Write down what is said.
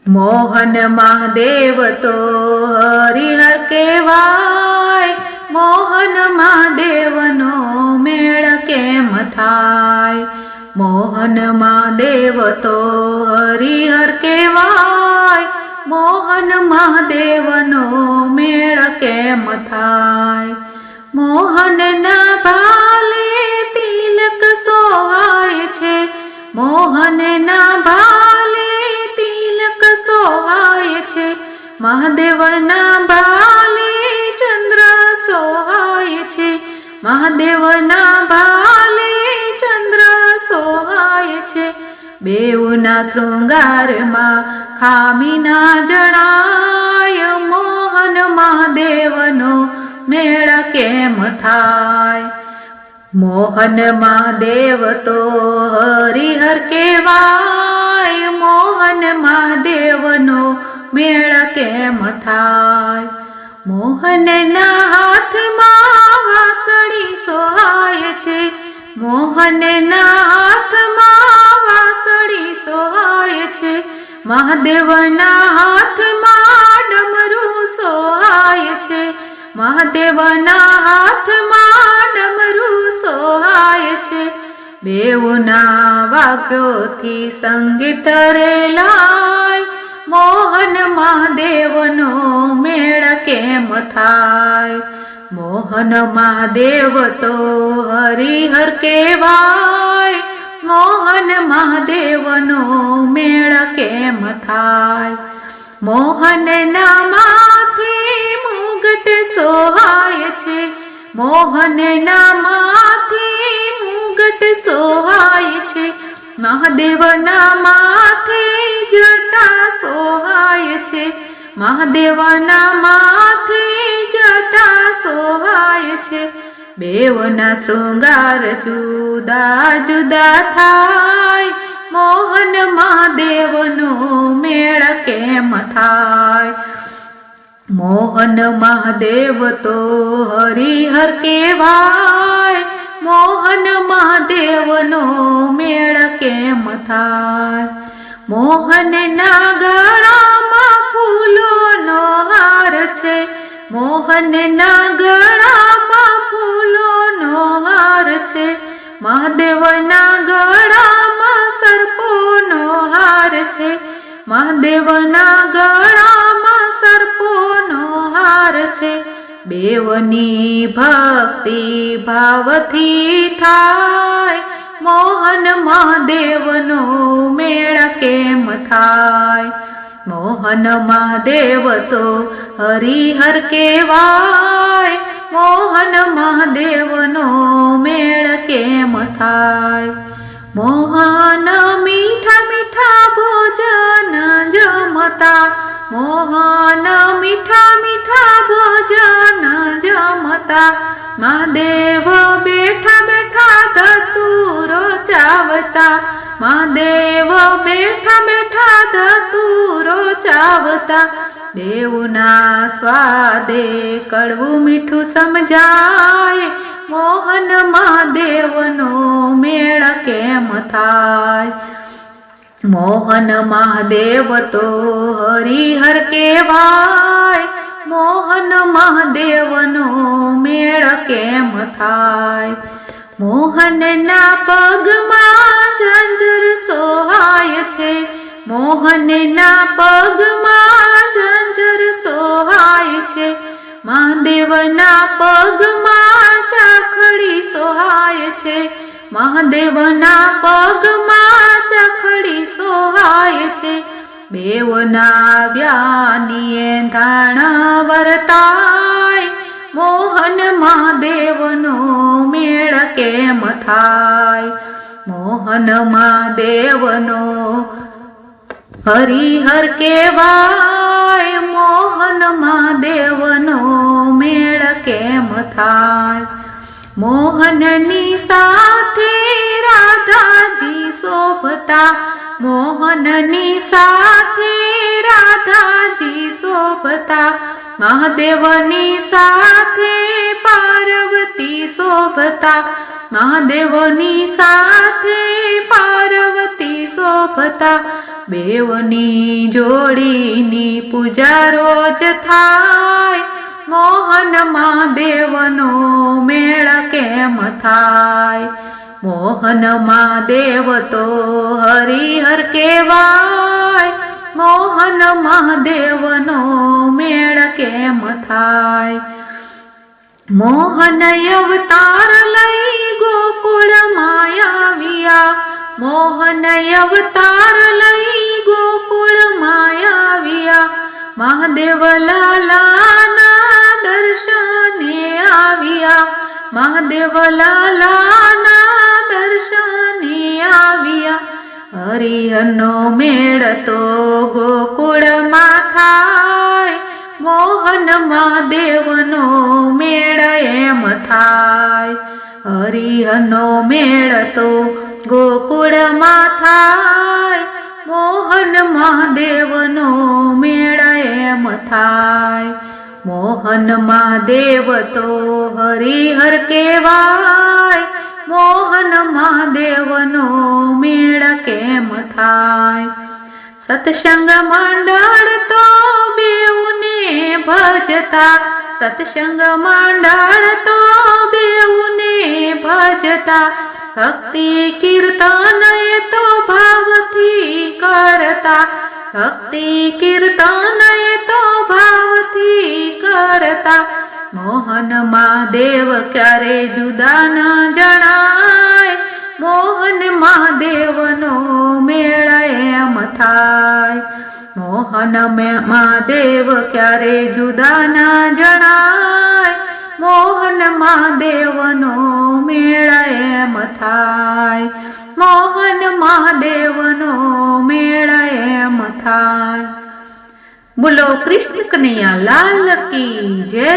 મોહન મહાદેવ તો હરિહર કહેવાય, મોહન મહાદેવનો મેળ કેમ થાય? મોહન મહાદેવ તો હરિહર કહેવાય, મોહન મહાદેવનો મેળ કેમ થાય? મોહનના ભાલે તિલક સોહાય છે, મોહનના ભાલે તિલક સોહાય છે, મહાદેવના ભાલે ચંદ્ર સોહાય છે, મહાદેવના ભાલે ચંદ્ર સોહાય છે. બેઉના શૃંગારમાં ખામી ના જણાય, મોહન મહાદેવનો મેળ કેમ થાય? મોહન મહાદેવ તો હરિહર કહેવાય, મોહન મહાદેવનો મેળ કેમ થાય? મોહનના હાથમાં વાંસળી સોહાય છે, મોહનના હાથમાં વાંસળી સોહાય છે, મહાદેવના હાથમાં ડમરું સોહાય છે, મહાદેવના હાથમાં ડમરું સોહાય છે. બેઉના વાગ્યોથી સંગીત રેલાય, મોહન મહાદેવનો મેળ કેમ થાય? મોહન મહાદેવ તો હરિહર કહેવાય, મોહન મહાદેવનો મેળ કેમ થાય? મોહનના માથે મુગટ સોહાય છે, મોહનના માથે મુગટ સોહાય છે, મહાદેવના માથે જટા સોહાય છે, મહાદેવના માથે જટા સોહાય છે. બેવના શૃંગાર જુદા જુદા થાય, મોહન મહાદેવનો મેળ કેમ થાય? મોહન મહાદેવ તો હરિહર કહેવાય, મોહન મહાદેવનો મેળ કેમ થાય? મોહનના ગળામાં ફૂલોનો હાર છે, મોહનના ગળામાં ફૂલોનો હાર છે, મહાદેવના ગળામાં સર્પોનો હાર છે, મહાદેવના ગળામાં સર્પોનો હાર છે. બેવની ભક્તિ ભાવથી થાય, મોહન મહાદેવનો મેળ કેમ થાય? મોહન મહાદેવ તો હરિહર કહેવાય, મોહન મહાદેવનો મેળ કેમ થાય? મોહન મીઠા મીઠા ભોજન જમતા, મોહન મીઠા મીઠા ભોજન જમતા, મહાદેવ બેઠા બેઠા ધતુરો ચાવતા, મહાદેવ બેઠા બેઠા ધતુરો ચાવતા. બેઉના સ્વાદે કડવું મીઠું સમજાય, મોહન મહાદેવનો મેળ કેમ થાય? મોહન મહાદેવ તો હરિહર કહેવાય, મોહન મહાદેવનો મેળ કેમ થાય? મોહનના પગમાં ઝંઝર સોહાય છે, મોહનના પગમાં ઝંઝર સોહાય છે, મહાદેવના પગમાં ચાખડી સોહાય છે, મહાદેવના પગમાં ચાખડી સોહાય છે. બેવના વ્યાનીએ ધાણ વર્તાય, મોહન મહાદેવનો મેળ કેમ થાય? મોહન મહાદેવનો હરિહર કહેવાય, મોહન મહાદેવનો મેળ કેમ થાય? મોહનની સાથે રાધાજી શોભતા, મોહનની સાથે રાધાજી શોભતા, મહાદેવની સાથે પાર્વતી શોભતા, મહાદેવની સાથે પાર્વતી શોભતા, બેવની જોડીની પૂજા રોજ થાય, મોહન મહાદેવનો મેળ કેમ થાય? મોહન મહાદેવ તો હરિહર કહેવાય, મોહન મહાદેવનો મેળ કેમ થાય? મોહન અવતાર લઈ ગોકુળમાં આવ્યા, મોહન અવતાર લઈ ગોકુળમાં આવ્યા, મહાદેવ લાલાના દર્શને આવ્યા, મહાદેવ લાલાના દર્શને આવ્યા. હરિહરનો મેળ તો ગોકુળમાં થાય, મોહન મહાદેવનો મેળ એમ થાય. હરિહરનો મેળ તો ગોકુળમાં થાય, મોહન મહાદેવનો મેળ એમ થાય. મોહન મહાદેવ તો હરિહર કહેવાય, મોહન મહાદેવનો મેળ કેમ થાય? સત્સંગ મંડળ તો બેઉને ભજતા, સત્સંગ મંડળ તો બેઉને ભજતા, ભક્તિ કીર્તન એ તો ભાવથી કરતા, ભક્તિ કીર્તન એ તો ભાવથી કરતા. મોહન મહાદેવ ક્યારે જુદા ન જણાય, મોહન મહાદેવનો મેળ એમ થાય. મોહન મહાદેવ ક્યારે જુદા ન જણાય, મોહન મહાદેવનો મેળ એમ થાય. મોહન મહાદેવનો મેળ એમ થાય. બોલો કૃષ્ણ કનૈયા લાલ કી જય.